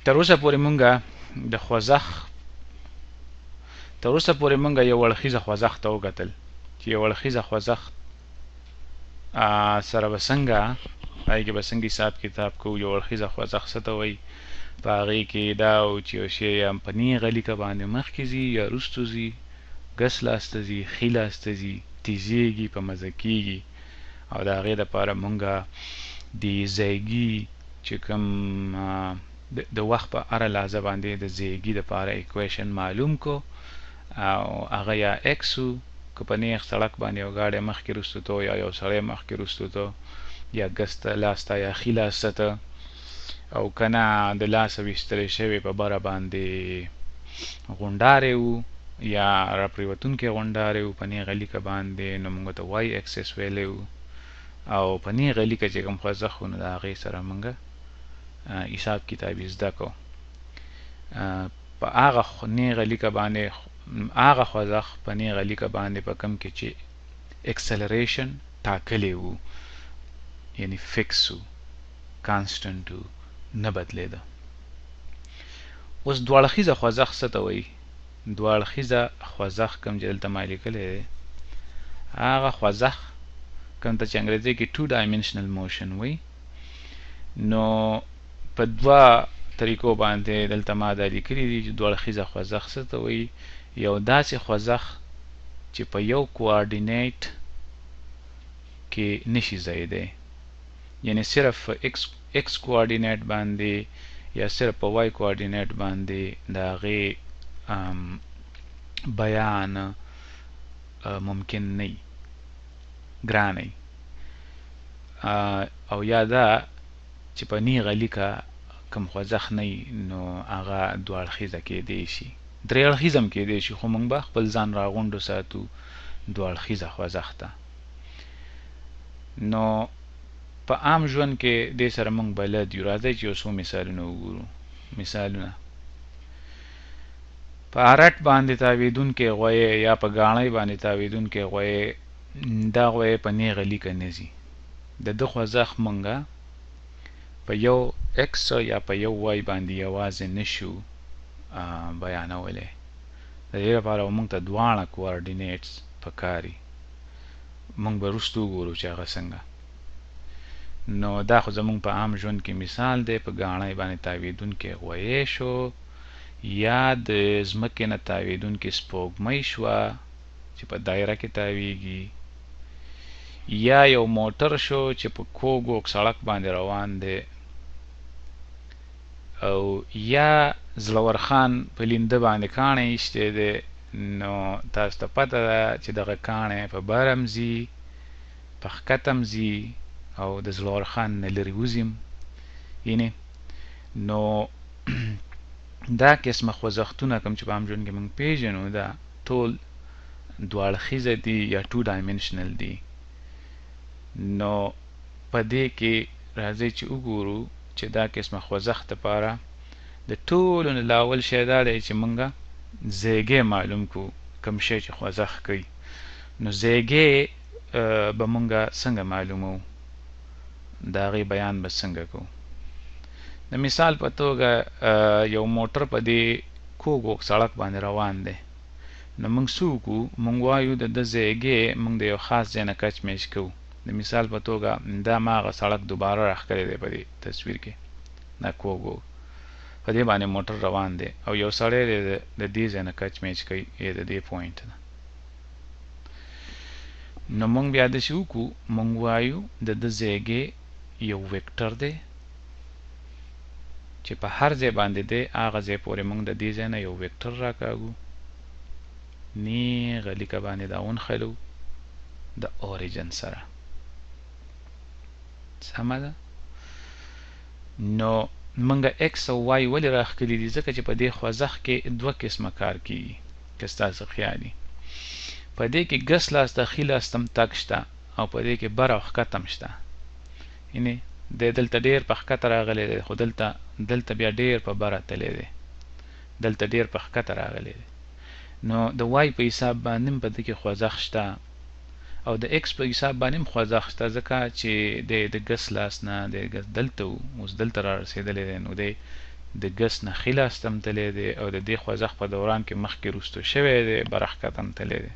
تر اوسه پورې مونږه د خوځښت تر اوسه پورې مونږه یو اړخیزه خوځښت ته وکتل چې یو اړخیزه خوځښت سره به څنګه هغې کې به څنګه حساب کتاب کوو. یو اړخیزه خوځښت څه ته وایي؟ په هغې کې دا و چې یو شی یا په نیغه لیکه باندې مخکې ځي یا وروستو ځي، ګس لاس ته ځي، ښي لاس ته ځي، تیزیږي، په مزه کېږي. او د هغې دپاره مونږه د زیږي چې کوم د وخت په هره لحظه باندې د زیږي دپاره ایکویشن معلوم کو، او هغه یا ایکس و که په نیغ سړک باندې یو ګاډی مخکې وروستو ته یا یو سړی مخکې وروستو ته یا ګس ته لاس ته یا ښي لاس ته، او که نه د لاسه ویستلی شوی په بره باندې غونډارې و یا راپرېوتونکې غونډارې و په نیغه لیکه باندې، نو موږ ته وای اکسس ویلی و. او په نیغه لیکه چې کوم خوځښت و نو د هغې سره موږ حساب کتابي زده کو. په هغه نیغه لیکه باندې هغه خوځښت په نیغه لیکه باندې په کوم کې چې اکسلریشن ټاکلی و، یعنی فکس و، کانسټنټ و، نه بدلېده. اوس دوه اړخیزه خوځښت څه ته وایي؟ دوه اړخیزه خوځښت کوم چې دلته ما لیکلی دی، هغه خوځښت کوم ته چې انګریزي کې 2 dimensional motion وایي. نو په دوه طریقو باندې دلته ما دا لیکلي دي چې دوه اړخیزه خوځښت څه ته وایي. یو داسې خوځښت چې په یو کوارډینیټ کې نشي ځایېدی، یعنی صرف ایکس کوارډینیټ باندې یا صرف په وای کوارډینیټ باندې د هغې بیان ممکن نه وي، ګران وي. او یا دا چې په نیغه لیکه کوم خوځښت نه وي نو هغه دوه اړخیزه کیدی شي، درې اړخیزه هم کیدی شي، خو موږ به خپل ځان راغونډ وساتو دوه اړخیزه خوځښت ته. نو په عام ژوند کې دې سره موږ بلد یو. راځئ چې یو څو مثالونه وګورو. مثالونه: په ارټ باندې تاویدونکې غویی یا په ګاڼۍ باندې تاویدونکې غویی، دا غویی په نیغه لیکه نه ځي. د ده خوځښت موږ په یو ایکس یا په یو وای باندې یوازې نشو بیانولی. د دې لپاره موږ ته دواړه کوارډینیټس پکاري. موږ به وروسته وګورو چې هغه څنګه. نو دا خو زموږ په عام ژوند کې مثال دی. په ګاڼۍ باندې تاویدونکې غویی شو، یا د ځمکې نه تاویدونکې سپوږمۍ شوه چې په دایره کې تاویږي، یا یو موټر شو چې په کوږ سړک باندې روان دی، او یا زړور خان په لینده باندې کاڼی ایستی دی. نو تاسو ته پته ده چې دغه کاڼی په بر هم ځي، په ښکته هم ځي، او د زړور خان نه لرې وځي. یعنې نو دا قسمه خوځښتونه کوم چې په عام ژوند کې موږ پیژنو دا ټول دوه اړخیزه دي یا 2 dimensional دي. نو په دې کې راځئ چې وګورو چې دا قسمه خوځښت دپاره د ټولو نه لاول شی دا دی چې موږ زیږی معلوم کړو، کوم شی چې خوځښت کوي. نو زیږی به موږ څنګه معلومو، د هغې بیان به څنګه کوو. د مثال په توګه یو موټر په دې کوږ سړک باندې روان دی. نو موږ څه وکړو؟ موږ وایو د ده زیږی موږ د یو خاص ځای نه کچ میچ کوو. د مثال په توګه دا ما هغه سړک دوباره راښکلی دی په دې تصویر کې، دا کوږ په دې باندې موټر روان دی، او یو سړی دی د دې ځای نه کچ میچ کوي د دې پوینټ نه. نو موږ بیا داسې وکړو، موږ وایو د ده زیږی یو ویکټر دی چې په هر ځای باندې دی، هغه ځای پورې موږ د دې ځای نه یو ویکټر راکاږو، نیغه لیکه باندې دا ونښلو د اوریجن سره. سمه ده؟ نو موږ ایکس او وای ولې راښکلي دي؟ ځکه چې په دې خوځښت کې دوه قسمه کار کیږي. که ستاسو خیال وي په دې کې ګس لاس ته ښي لاس ته هم تګ شته، او په دې کې بر او ښکته هم شته. یعنې دی دلته ډېر په ښکته راغلی دی، خو دلته بیا ډېر په بره تللی دی، دلته ډېر په ښکته راغلی دی. نو د وای په حساب باندې هم په دې کې خوځښت شته، او د ایکس په حساب باندې هم خوځښت شته، ځکه چې د ګس لاس نه دلته و، اوس دلته را رسېدلی دی، نو دی د ګس نه خلاص تم تللی دی او د دې خوځښت په دوران کې مخکې رستو شوی دی برحقتم تللی دی.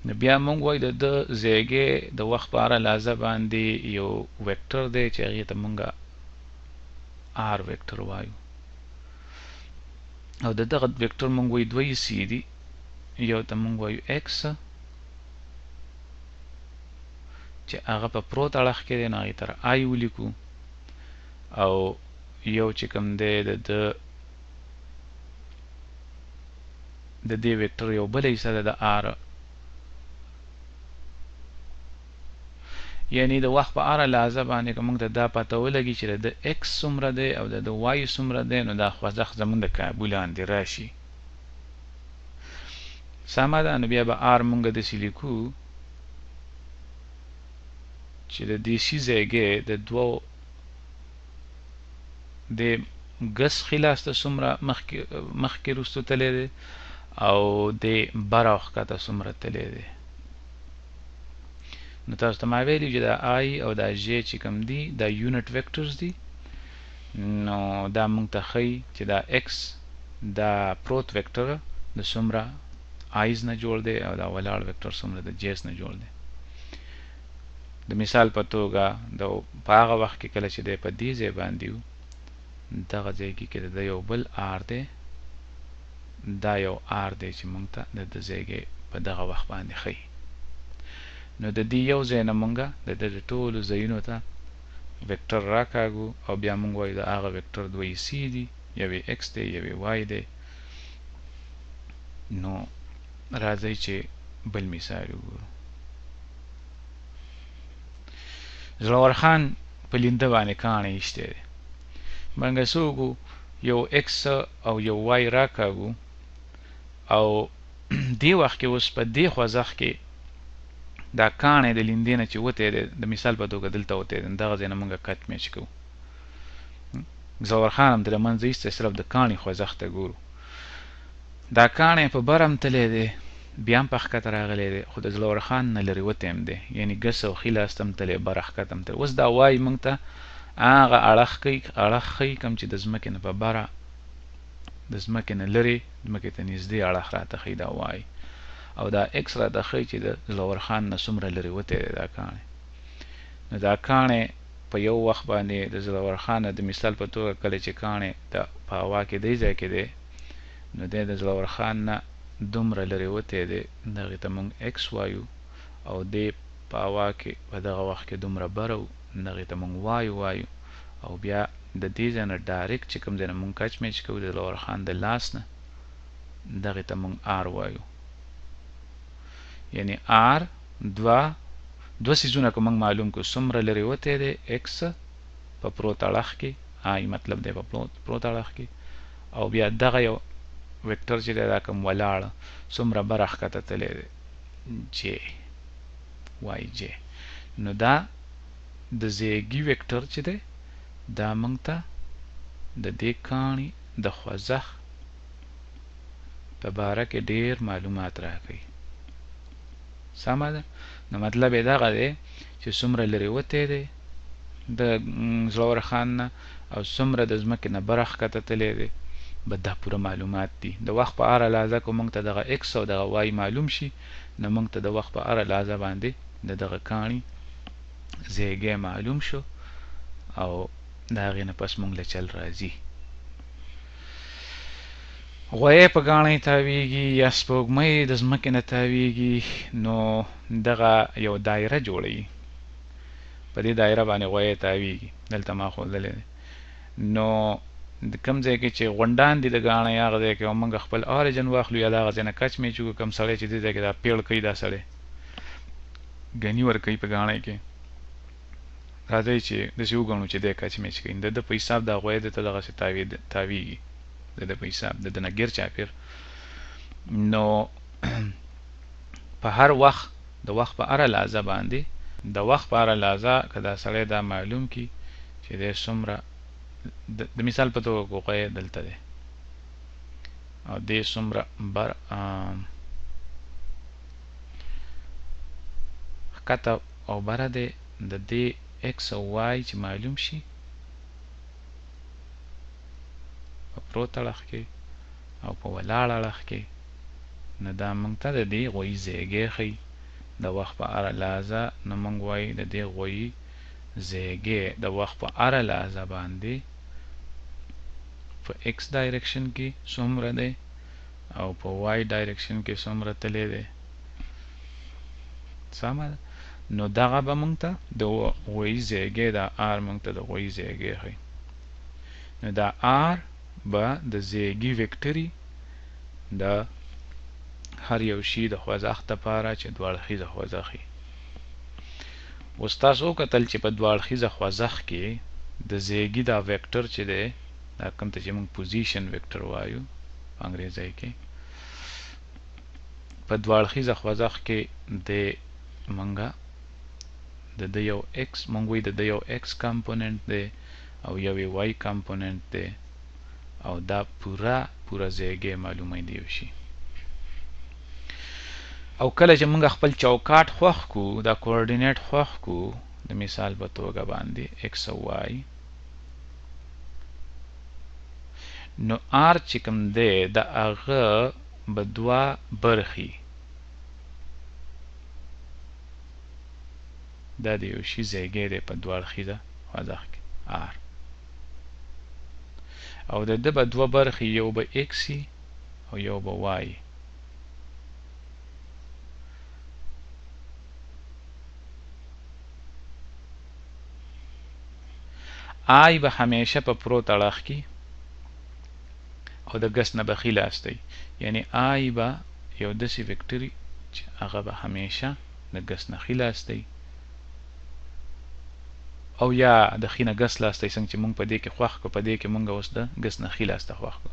نو بیا موږ وایو د ده زیږې د وخت په اړه لحاظه باندې یو ویکټر دی چې هغې ته موږ آر ویکټر وایو او د دغه ویکټر موږ وایو دوه حصې دي. یو ته موږ وایو ایکس چې هغه په پروت اړخ کې دی نو هغې ته آی ولیکو او یو چې کوم دی د دې ویکټر یو بله حصه ده د آر، یعنی د وخت په اړه لحاظه باندې که موږ ته دا پته ولګي چې د ایکس څومره دی او د وای څومره دی نو دا خوځښت زموږ د کابو لاندې راشي. سمه ده. نو بیا به آر موږ داسې لیکو چې د دې شي ځایګې د دوو د ګس خلاص ته څومره مخکې رستو تللی دی او د بره او ښکته څومره تللی دی. نو تاسو ته ما ویلي چې دا آی او دا جې چې کوم دي دا یونټ ویکټرز دي، نو دا موږ ته ښیي چې دا ایکس دا پروت ویکټر د څومره آیز نه جوړ دی او دا ولاړ ویکټر څومره د جیز نه جوړ دی. د مثال په توګه په هغه وخت کې کله چې دی په دې ځای باندې و دغه ځای کې د یو بل آر دی، دا یو آر دی چې موږ ته د ځایګې په دغه وخت باندې ښیي. نو د دې یو ځای نه موږ د ټولو ځایونو ته ویکټر راکاږو او بیا موږ وایو د هغه ویکټر دوه حصې دي، یوې ایکس دی یوې وای دی. نو راځئ چې بل مثال وګورو. زړور خان په لینده باندې کاڼی ایښتی دی. موږ څه وکړو یو ایکس او یو وای راکاږو او دې وخت کې اوس په دې خوځښت کې دا کاڼی د لیندې نه چې وتی دی د مثال په توګه دلته وتی دی دغه ځای نه موږ کټ میچ کوو. زړور خان هم د منځه ایستی صرف د کاڼي خوځښت ته ګورو. دا کاڼی په بر هم تللی دی بیا هم په ښکته راغلی دی خو د زړور خان نه لرې وتی هم دی، یعنې ګس او ښي لاس ته هم تللی بره ښکته هم تللی. اوس دا وایي موږ ته هغه اړخ ښیي کوم چې د ځمکې نه په بره د ځمکې نه لرې ځمکې ته نږدې اړخ راته ښیي دا وایي، او دا ایکس راته ښیي چې د زړور خان نه څومره لرې وتی دی دا کاڼی. نو دا کاڼی په یو وخت باندې د زړور خان د مثال په توګه کله چې کاڼی په هوا کې دی ځای کې دی نو دی د زړور خان نه دومره لرې وتی دی دغې ته موږ ایکس وایو، او دی په هوا کې په دغه وخت کې دومره بره و دغې ته موږ وایو، او بیا د دې ځای نه ډایرکټ چې کوم ځای نه موږ کچ میچ کوو د زړور خان د لاس نه دغې ته موږ آر وایو. یعنی آر دوه څیزونه که موږ معلوم کړو څومره لرې وتی دی ایکس په پروت اړخ کې، آی مطلب دی په پروت اړخ کې، او بیا دغه یو ویکټر چې دی دا کوم ولاړ څومره بره ښکته تللی دی جې وای جې. نو دا د زیږي ویکټر چې دی دا موږ ته د دې کاڼي د خوځښت په باره کې ډېر معلومات راکوي. سمه ده. نو مطلب یې دغه دی چې څومره لرې وتی دی د زړور خان نه او څومره د ځمکې نه بره ښکته تللی دی به دا پوره معلومات دي. د وخت په اړه لحاظه که موږ ته دغه ایکس او دغه وای معلوم شي نو موږ ته د وخت په اړه لحاظه باندې د دغه کاڼي زیږی معلوم شو او د هغې نه پس موږ له چل راځي. غویی په ګاڼۍ تاویږي یا سپوږمۍ د ځمکې نه تاویږي نو دغه یو دایره جوړوي، په دې دایره باندې غویی تاویږي. دلته ما ښودلی دی. نو د کوم ځای کې چې غونډان دي د ګاڼۍ هغه ځای کې موږ خپل اوریجن واخلو یا د هغه ځای نه کچ میچ وکړو. کوم سړی چې دې ځای کې دا پیړ کوي دا سړی ګني ورکوي په ګاڼۍ کې راځئ چې داسې وګڼو چې دی کچ میچ کوي د ده په حساب دا غویی دته دغسې تاویږي د ده په حساب د ده نه ګیر چاپېر. نو په هر وخت د وخت په هره لحظه باندې د وخت په هره لحظه که دا سړی دا معلوم کړي چې دی څومره د مثال په توګه غویی دلته دی او دی څومره ښکته او بره دی د دې ایکس او وای چې معلوم شي پروت اړخ کې او په ولاړ اړخ کې، نو دا موږ ته د دې غویي زیږې ښیي. د وخت په هره لحظه نو موږ وایي د دې غویي زیږې د وخت په هره لحظه باندې په ایکس ډایرکشن کې څومره دی او په وای ډایرکشن کې څومره تللی دی. سمه ده؟ نو دغه به موږ ته د غویي زیږې دا آر موږ ته د غویي زیږې ښیي. نو دا آر به د زیږي ویکټري د هر یو شي د خوځښت لپاره چې دوه اړخیزه خوځښت وي. اوس تاسو وکتل چې په دوه اړخیزه خوځښت کې د زیږي دا ویکټر چې دی دا کوم ته چې موږ پوزیشن ویکټر وایو په انګریزي کې، په دوه اړخیزه خوځښت کې د منګه د یو ایکس مونږ وایي د یو ایکس کمپوننت دی او یو وای کمپوننت دی او دا پورا زیږې معلومه دی شي. او کله چې موږ خپل چوکاټ خوښ کو دا کوارډینیټ خوښ کو د مثال په توګه باندې ایکس او وای، نو آر چې کوم دی د هغه به دوه برخې دا د یو شي زیږې دی په دوه اړخیزه خوځښت کې آر، او د ده به دوه برخې یو به ایکس او یو به وای. آی به همیشه په پروت اړخ کې او د ګس نه بخیل استی، یعنی آی به یو داسې ویکټري چې هغه به همیشه د ګس نه خیل استی او یا د خینه ګس لاستی څنګه چې مونږ په دې کې خوښ کو، په دې کې مونږ اوس د ګس نه خیل استه خوښ کو.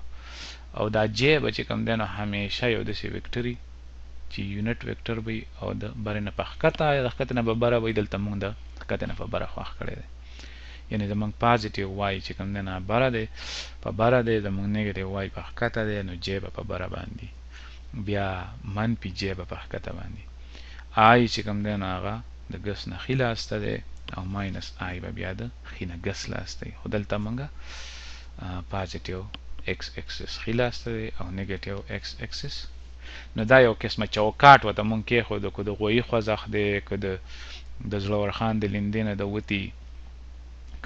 او دا جې به چې کوم دی نو همیشه یو داسې ویکټري چې یونټ ویکټر وي او د برې نه په ښکته یا د ښکته نه به بره وي، دلته مونږ د ښکته نه په بره خوښ کړی دی، یعنی زمونږ پازیټیو وای چې کوم دی نه بره دی په بره دی، زمونږ نیګیټیو وای په ښکته دی، نو جې به په بره باندې بیا منفي جې به په ښکته باندې. آی چې کوم دی نو هغه د ګس نه خیل استه دی او ماینس آی به بیا د خینه ګس لاستی، خو دلته مونږه پازیټیو ایکس اکسس خیل استه دی او نیګیټیو ایکس اکسس. نو دا یو قسمه چوکاټ ورته مونږ کېښودو، که د غویي خوځښت دی، که د زړورخان د لیندې نه د وتي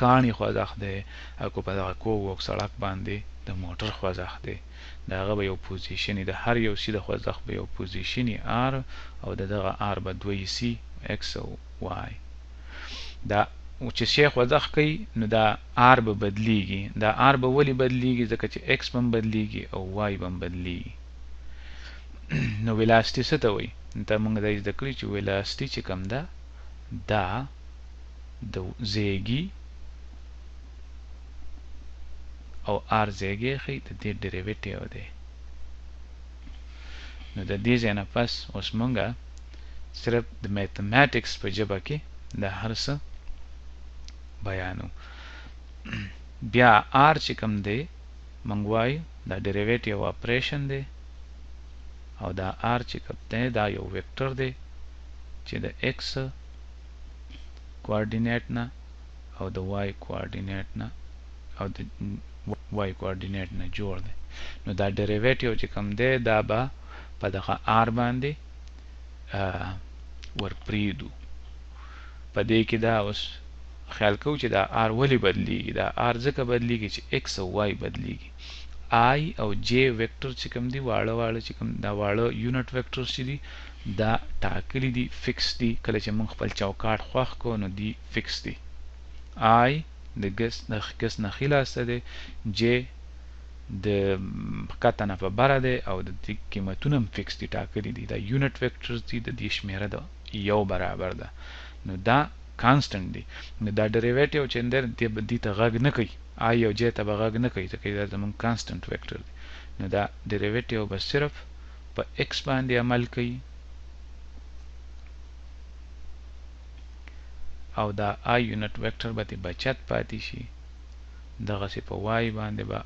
کاڼي خوځښت دی، او که په دغه کوږ وږ سړک باندې د موټر خوځښت دی، د هغه به یو پوزیشن د هر یو سي د خوځښت به یو پوزیشن آر او د دغه آر به دوی سي ایکس او وای. دا چې شی خوځښت کوي نو دا آر به بدلیږي. دا آر به ولې بدلیږي؟ ځکه چې ایکس به هم بدلیږي او وای به هم بدلیږي. نو ویلاسټي څه ته وایي؟ ته موږ دا زده کړي چې ویلاسټي چې کوم ده دا د زیږي او آر زیږې ښیي د دې ډیریویټیو دی. نو د دې ځای نه پس اوس مونږه صرف د میتھمیټکس په ژبه کې د هر څه بیانو. بیا آر چې کوم دی مونږ وایو دا ډیریویټیو اپریشن دی او دا آر چې کوم دی دا یو ویکټر دی چې د ایکس کوارډینیټ نه او د وای کوارډینیټ نه او د وای کوارډینیټ نه جوړ دی. نو دا ډیریویټیو چې کوم دی دا به په دغه آر باندې ورپریږدو. په دې کې دا اوس خیال کوو چې دا آر ولې بدلیږي. دا آر ځکه بدلیږي چې ایکس او وای بدلیږي. آی او جے ویکټر چې کوم دی واړه چې کوم دا واړه یونټ ویکټرز چې دي دا ټاکلي دي، فکس دي. کله چې موږ خپل چوکاټ خوښ کو نو دی فکس دي. آی د ګس نه خیل استه دی، جے د ښکته نه په بره دی او د دې قیمتونه هم فکس دي، ټاکلي دي. دا یونټ ویکټرز دي، د دې شمیره د یو برابر ده. نو دا کانسټنټ دی. نو دا ډیریویټیو چې دی دې ته غږ نه کوي، آی او جې ته به غږ نه کوي ځکه دا زموږ کانسټنټ ویکټر دی. نو دا ډیریویټیو به صرف په ایکس باندې عمل کوي او دا آی یونټ ویکټر به تی بچت پاتې شي، دغسې په وای باندې به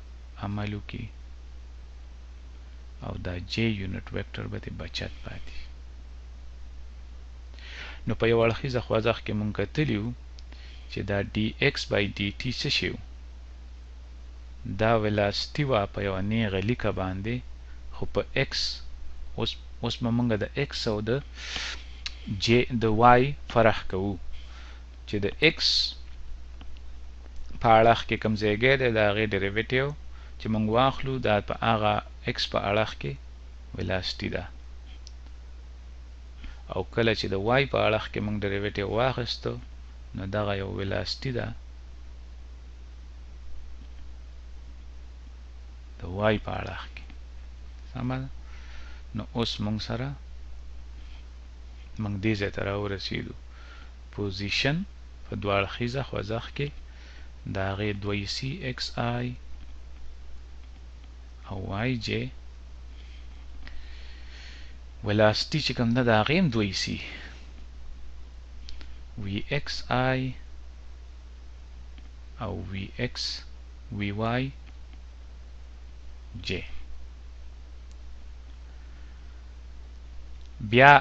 عمل وکړي او دا جے یونټ ویکټر به تی بچت پاتې شي. نو په یو اړخیزه خوځښت کې مونږ کتلي وو چې دا ډي ایکس بای ډي ټي څه شی و؟ دا ویلاسټي وا په یو نیغه لیکه باندې خو په x اوس موږ د x او د j د y فرق کوو چې د x په اړخ کې کوم ځای دی د هغې ډیریویټیو چې موږ واخلو دا په هغه x په اړخ کې ویلاسټي ده او کله چې د y په اړخ کې موږ ډیریویټیو واخیستو نو دغه یو ویلاسټي ده د y په اړخ کې سمه ده نو اوس موږ سره موږ دې ځای ته راورسېدو پوزیشن په دوه اړخیزه خوځښت کې د هغې دوه سی ایکس آی او واي جې ویلاسټي چې کوم ده د هغې هم دوه سی وی ایکس آی او وی ایکس وی واي جې بیا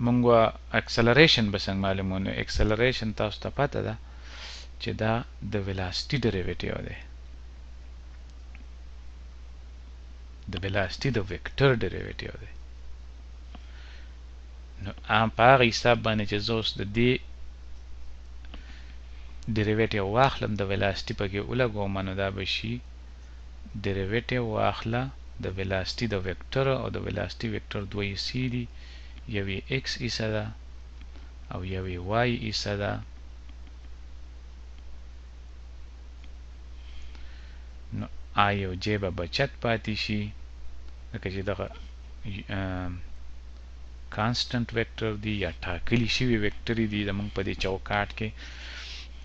مونږ اکسلریشن به څنګه معلومونه اکسلریشن تاسو ته پته ده چې دا د ویلاسټي ډیریویټیو دی د ویلاسټي د ویکټر ډیریویټیو دی نو په هغه حساب باندې چې زه اوس د دې ډیریویټیو واخلم د ویلاسټي پکې ولګوم نو دا به شي ډیریویټیو واخله د ویلاسټي د ویکټر او د ویلاسټي ویکټر دوه سی دي یوې x ایسه ده او یوې y ایسه ده نو i او j به بچت پاتې شي لکه چې دغه کانسټنټ ویکټر دی یا ټاکلي شوي ویکټر دي زموږ په دې چوکاټ کې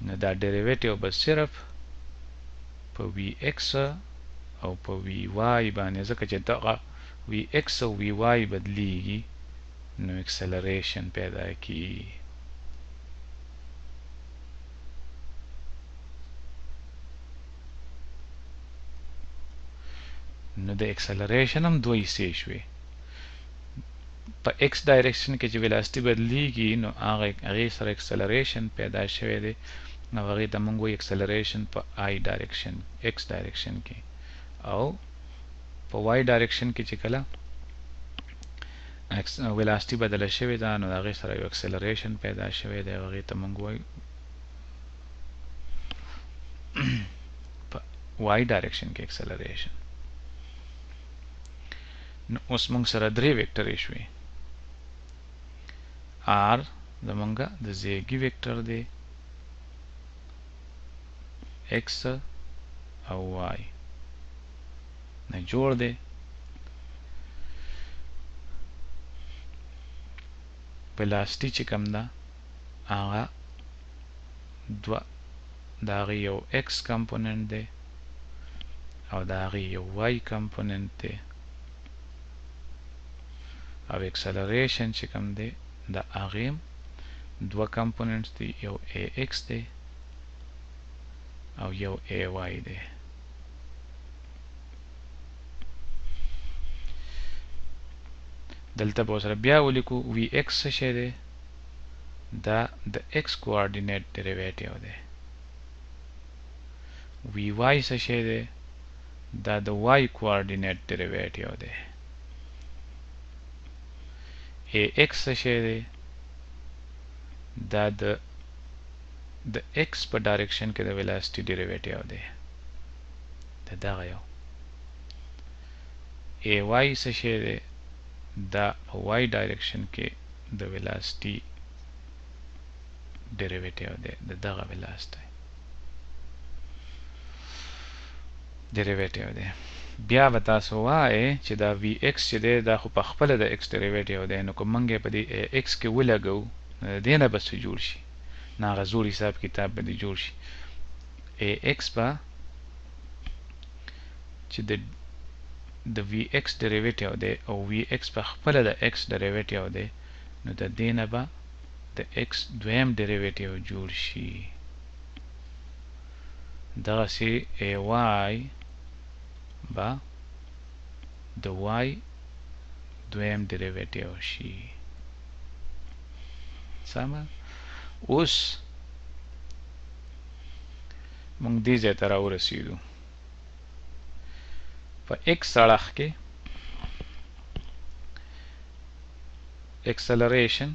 نو دا ډیریویټیو به صرف په وی ایکس او په وی واي باندې ځکه چې دغه وی ایکس او وی واي بدلیږي نو اکسلریشن پیدا کی نو د اکسلریشن هم دوه حصې شوې په x ډایرکشن کې چې ویلاسټي بدلیږي نو هغې سره اکسلریشن پیدا شوی دی نو هغې ته موږ وایو اکسلریشن په i ډایرکشن x ډایرکشن کې او په y ډایرکشن کې چې کله ویلاسټي بدله شوې ده نو هغې سره یو اکسلریشن پیدا شوی دی هغې ته موږ وایو په y ډایرکشن کې اکسلریشن نو اوس موږ سره درې ویکټرې شوې r زمونږه د زیږي ویکټر دی x او y نه جوړ دی ویلاسټي چې کوم ده هغه دوه د هغې یو x کمپوننټ دی او د هغې یو y کمپوننټ دی او اکسلریشن چې کوم دی د هغې دوه کمپوننټس دي یو ax دی او یو ay دی دلته به سره بیا ولیکو vx څه شی دی دا د x کوارډینیټ ډیریویټیو دی vy څه شی دی دا د y کوارډینیټ ډیریویټیو دی ax څه شی دی دا د x په ډایرکشن کې د ویلاسټي ډیریویټیو دی دا دغه یو ay څه شی دی دا په y ډایرکشن کې د ویلاسټي ډیریویټیو دی د دغه ویلاسټي ډیریویټیو دی بیا به تاسو وایئ چې دا vx چې دی دا خو په خپله د x ډیریویټیو دی نو که موږ یې په دې x کې ولګو نو د دې نه به څه جوړ شي نه هغه زوړ حساب کتاب به دې جوړ شي ax به چې د vx ډیریویټیو دی او vx په خپله د x ډیریویټیو دی نو د دې نه به د x دویم ډیریویټیو جوړ شي دغسې ay با د y دویم ډیریویټیو شي سمه اوس مونږ دې ځای ته راورسېدو په x اړخ کې acceleration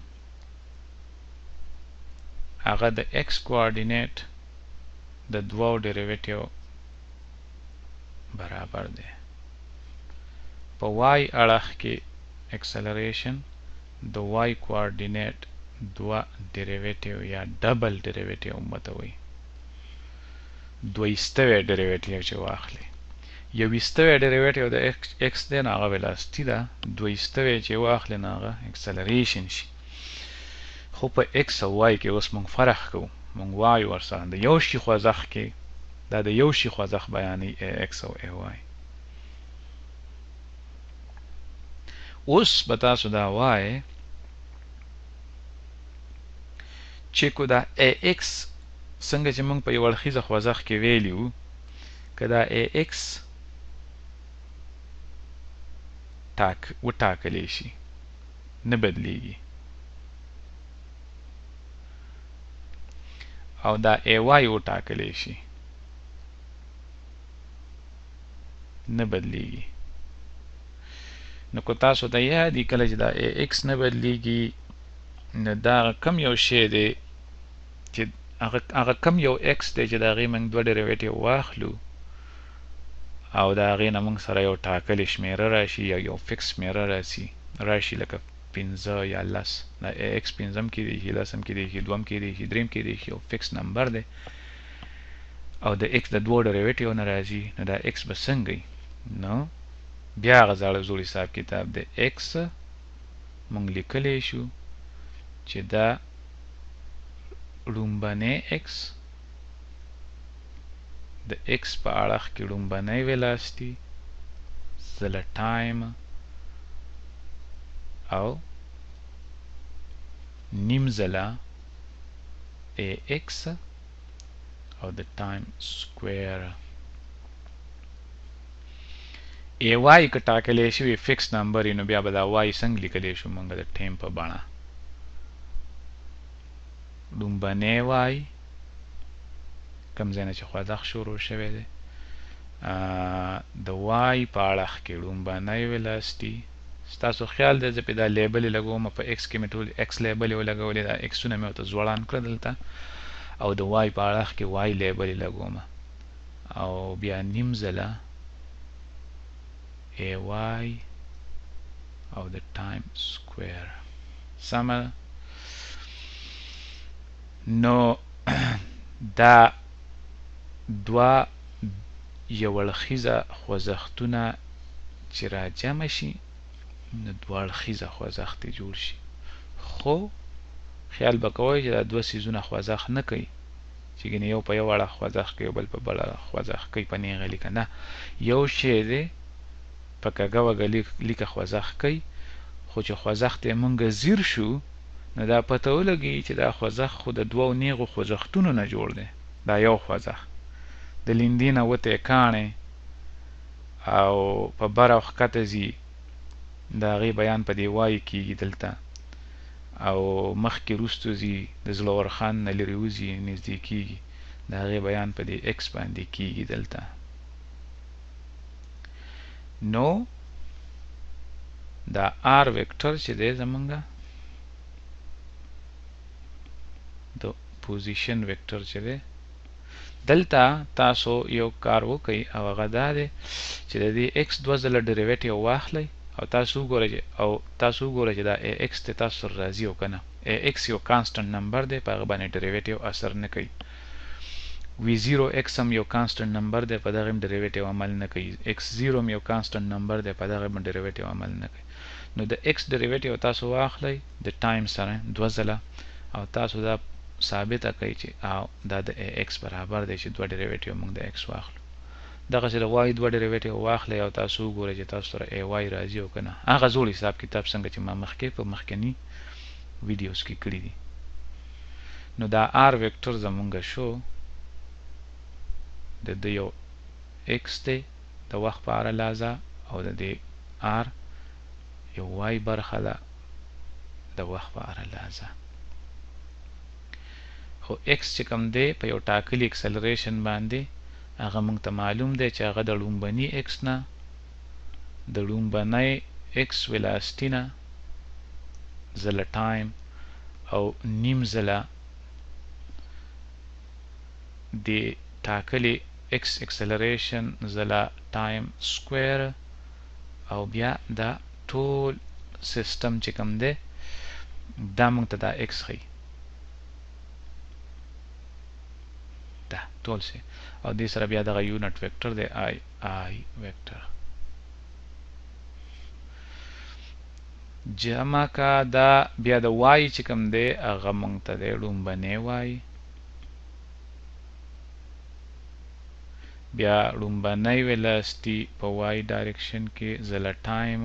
هغه د x کوارډینیټ د دوو ډیریویټیو برابر دی په y اړخ کې acceleration د y کوارډینیټ دوه ډیریویټیو یا ډبل ډیریویټیو متوي دویستوي ډیریویټیو چې واخلي یویستوي ډیریویټیو د x دی نو هغه ویلاسټي ده دویستوي چې واخلي نو هغه acceleration شي خو په x او y کې اوس مونږ فرق کوو مونږ وایو ورسره د یو شي خوځښت کې دا د یو شي خوځښت بیانوي ax او ay اوس به تاسو دا وایئ چې کو دا ax څنګه چې مونږ په یو اړخیزه خوځښت کې ویلي وو که دا ax وټاکلی شي نه بدلیږي او دا ay وټاکلی شي نه بدلیږي نو که تاسو ته یاد وي کله چې دا ax نه بدلیږي نو دا کم یو شی دی چې هغه کم یو x دی چې د هغې موږ دوه ډیریویټیو واخلو او د هغې نه موږ سره یو ټاکلې شمېره راشي یا یو فکس شمېره راشي لکه 15 یا 10 دا x 15 کېدی شي 10 کېدی شي 2 کېدی شي 3 کېدی شي یو فکس نمبر دی او د x د دوه ډیریویټیو نه راځي نو دا x به څنګه وي نو بیا هغه زاړه زوړ حساب کتاب د x موږ لیکلی شو چې دا لومبنی x د x په اړخ کې لومبنی ویلاسټي ځله ټایم او نیم ځله ax او د ټایم سکویر ay که ټاکلی شوي فکس نمبر نو بیا به دا y څنګه لیکلی شو موږ د ټایم په بڼه لومبنی y کم ځای نه چې خوځښت شروع شوی دی د y په اړخ کې لومبنی ویلاسټي ستاسو خیال دی زه پې دا لیبل یې لګوم په x کې مې ټول x لیبل یې ولګولې دا x-ونه مې ورته ځوړان کړه دلته او د y په اړخ کې y لیبل یې لګوم او بیا نیم ځله ay او د ټایم سکویر سمه نو دا دوه یو اړخیزه خوځښتونه چې راجمع شي نو دوه اړخیزه خوځښت جوړ شي خو خیال به کوئ چې دا دوه څیزونه خوځښت نه کوي چې ګینې یو په یو اړخ خوځښت کوي بل په بل اړخ خوځښت کوي په نیغه لیکه نه یو شی دی په کږه وږه لیکه خوځښت کوي خو چې خوځښت یې مونږ زیر شو نو دا پته ولګي چې دا خوځښت خو د دوو نیغو خوځښتونو نه جوړ دی دا یو خوځښت د لیندې نه وتی کاڼې او په بر او ښکته ځي د هغې بیان په دې وایي کېږي دلته او مخکې وروستو ځي د زړور خان نه لرې وځي نږدې کېږي د هغې بیان په دې x باندې کېږي دلته نو دا r ویکټر چې دی زمونږه د پوزیشن ویکټر چې دی دلته تاسو یو کار وکئ او هغه دا دی چې د دې x دوه ځله ډیریویټیو واخلئ او تاسو وګورئ چې دا ax ته تاسو سره راځي او که نه ax یو کانسټنټ نمبر دی په هغه باندې ډیریویټیو اثر نه کوي v0x هم یو کانسټنټ نمبر دی په دغه هم ډیریویټیو عمل نه کوي x0 هم یو کانسټنټ نمبر دی په دغه هم ډیریویټیو عمل نه کوي نو د x ډیریویټیو تاسو واخلئ د ټایم سره دوه ځله او تاسو دا ثابته کوي چې دا د ax برابر دی چې دوه ډیریویټیو موږ د x واخلو دغسې د y دوه ډیریویټیو واخلئ او تاسو وګورئ چې تاسو سره ay راځي او که نه هغه زوړ حساب کتاب څنګه چې ما مخکې په مخکني ویډیوز کې کړي دي نو دا r ویکټر زمونږ شو د دې یو x دی د وخت په اړه لازه او د دې r یو y برخه ده د وخت په اړه لازه خو x چې کوم دی په یو ټاکلي اکسلریشن باندې هغه موږ ته معلوم دی چې هغه د لومبني x نه د لومبنی x ویلاسټي نه ځله ټایم او نیم ځله د ټاکلي x اکسلریشن ځله ټایم سکویر او بیا دا ټول سیستم چې کوم دی دا موږ ته دا x ښیي دا ټول سي او دې سره بیا دغه یونټ ویکټر دی I ویکټر جمع کا دا بیا د y چې کوم دی هغه موږ ته دی لومبنی y بیا لومبنی ویلاسټي په y ډایرکشن کې ځله ټایم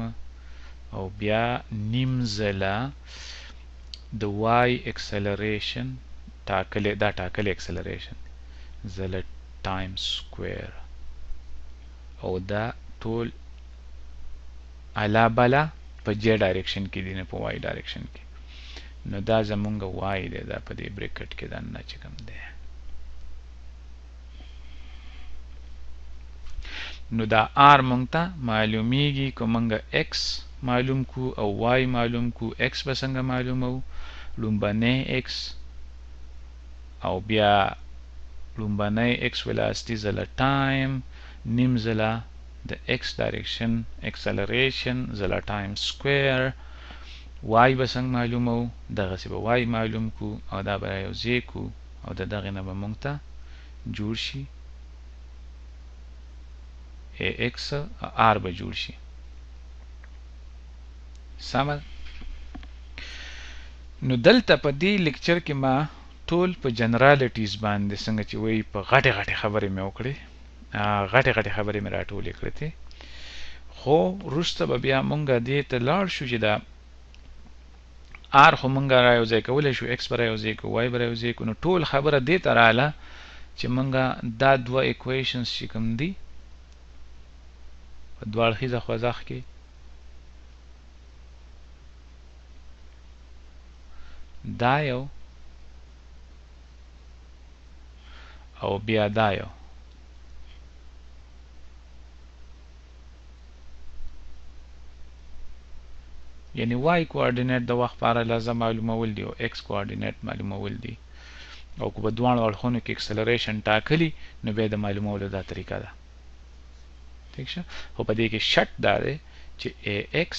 او بیا نیم ځله د y اکسلریشن دا ټاکلی اکسلریشن ځله ټایم سکویر او دا ټول الا بلا په j ډایرکشن کې دی نه په y ډایرکشن کې نو دا زمونږ y دی دا په دې بریکټ کې دننه چې کوم دی نو دا r مونږ ته معلومیږي که مونږ x معلوم کو او y معلوم کو x به څنګه معلومو لومبنی x او بیا لومبنی x ویلاسټي ځله ټایم نیم ځله د x ډایرکشن اکسلریشن ځله ټایم سکویر y به څنګه معلومو دغسې به y معلوم کو او دا به یو ځای کو او د دغې نه به مونږ ته جوړ شي x r به جوړ شي سمه نو دلته په دې لیکچر کې ما ټول په جنرالیټیز باندې څنګه چې وایي په غټې غټې خبرې مې وکړې غټې غټې خبرې مې راټولې کړې تي خو وروسته به بیا مونږ دې ته لاړ شو چې دا r خو مونږ را یو ځای کولی شو x به را یو ځای کو y به را یو ځای کو نو ټول خبره دې ته راغله چې مونږ دا دوه ایکویشنز چې کوم دي په دوه اړخیزه خوځښت کې دا یو او بیا دا یو یعنی y کوارډینیټ د وخت په اړه لازم معلومول دي او x کوارډینیټ معلومول دي او که په دواړو اړخونو کې اکسلریشن ټاکلی نو بیا د معلومولو دا طریقه ده ٹھیک شه خو په دې کې شرط دا دی چې ax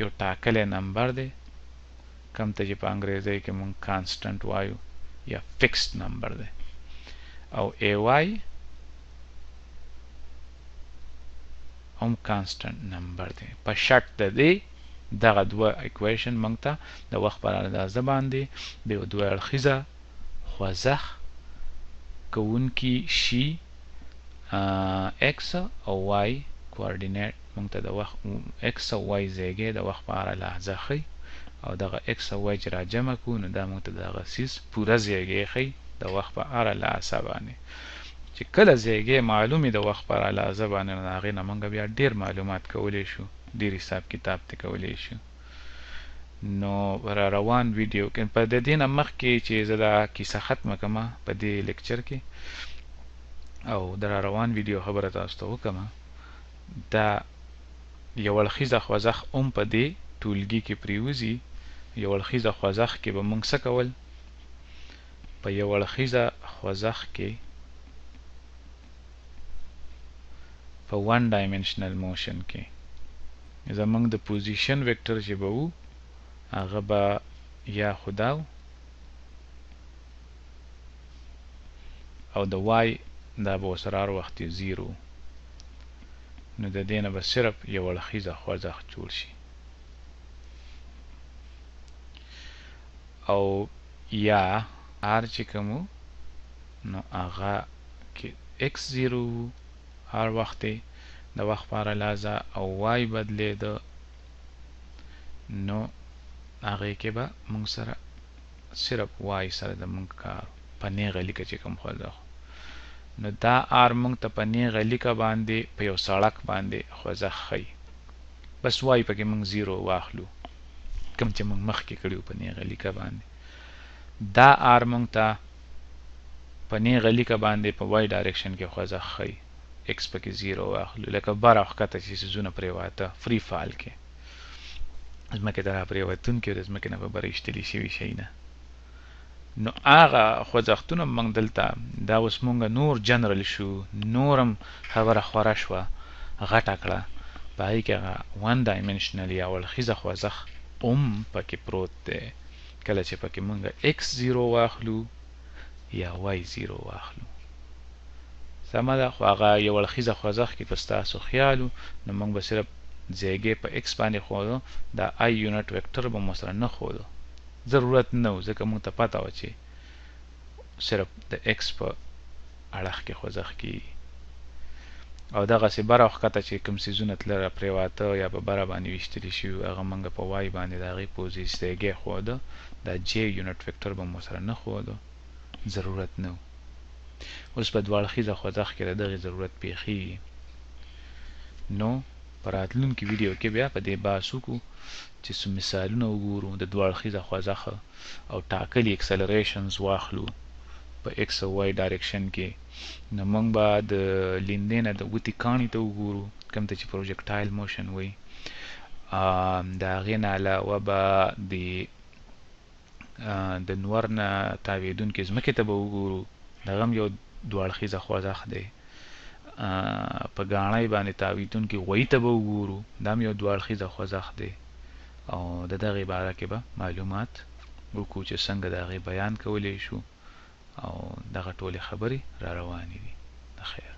یو ټاکلی نمبر دی کم ته چې په انګریزۍ کې مونږ کانسټنټ وایو یا فکسډ نمبر دی او ay هم کانسټنټ نمبر دی په شرط د دې دغه دوه ایکویشن مونږ ته د وخت په اندازه باندې د یو دوه اړخیزه خوځښت کوونکي شي x او y کوارډینیټ مونږ ته د وخت x او y ځایګی د وخت په اړه لحظه ښیي او دغه x او y چې را جمع کړو نو دا مونږ ته دغه څیز پوره ځایګی ښیي د وخت په اړه لحظه باندې چې کله ځایګی معلومې د وخت په اړه لحظه باندې نو د هغې نه مونږ بیا ډېر معلومات کولی شو ډېر حساب کتاب ته کولی شو نو را روان ویډیو کې په د دې نه مخکې چې زه دا کیسه ختمه کړمه په دې لیکچر کې او د را روان ویډیو خبره تاسو ته وکړمه دا یو اړخیزه خوځښت هم په دې ټولګي کې پریوځي یو اړخیزه خوځښت کې به موږ څه کول په یو اړخیزه خوځښت کې په ون ډایمنشنل موشن کې زمونږ د پوزیشن ویکټر چې به وو هغه به یا خدا او د y دا به ورسره هر وخت زیرو نو د دې نه به صرف یو اړخیزه خوځښت جوړ شي او یا r چې کوم نو هغه کې x زیرو هر وخت د وخت په اړه لحظه او y بدلېده نو هغې کې به موږ سره صرف y سره د موږ کار په نیغه لیکه چې کوم خوځښت نو دا r موږ ته په نیغه لیکه باندې په یو سړک باندې خوځښت ښیي بس y پکې موږ زیرو واخلو کوم چې موږ مخکې کړي په نیغه لیکه باندې دا آر مونږ ته په نیغه لیکه باندې په وای ډایرکشن کې خوځښت ښیي x پکې 0 واخلو لکه بر او ښکته چې څیزونه پرېواته فري فال کې ځمکې ته راپرېوتونکي او د ځمکې نه په بره ایستلي شوي شیونه نو هغه خوځښتونه موږ دلته دا اوس مونږ نور جنرال شو نورم خبره خوره شوه غټه کړه په هغې کې هغه ون ډایمنشنل یا اړخیزه خوځښت هم پکې پروت دی کله چې پکې مونږ x0 واخلو یا y0 واخلو سمه ده خو هغه یو اړخیزه خوځښت کې په ستاسو خیال و نو موږ به صرف ځایګی په x باندې ښودو دا i یونټ ویکټر به مو سره نه ښودو ضرورت نه و ځکه موږ ته پته وه چې صرف د x په اړخ کې خوځښت کېږي او دغسې بره او ښکته چې کوم څیزونه تله راپرېواته یا په بره باندې ویشتلي شوي هغه موږ په وای باندې د هغې پوزې ځایګی ښوده دا j یونټ ویکټر به مو سره نه ښوده ضرورت نه و اوس په دوه اړخیزه خوځښت کې د دغې ضرورت پیښیږي نو په راتلونکي ویډیو کې بیا په دې بحث وکړو چې څه مثالونه وګورو د دوه اړخیزه خوځښت او ټاکلي اکسلریشنز واخلو په x او y ډایرکشن کې نو موږ به د لیندې نه د ګوتې کاڼي ته وګورو کوم ته چې پروجیکټایل موشن وایي د هغې نه علاوه به د نور نه تاویدونکې ځمکې ته به وګورو دغه هم یو دوه اړخیزه خوځښت دی په ګاڼۍ باندې تاویدونکې غویي ته به وګورو دا هم یو دوه اړخیزه خوځښت دی او د دغې باره کې به معلومات وکړو چې څنګه د هغې بیان کولی شو او دغه ټولې خبرې را روانې دي د خیر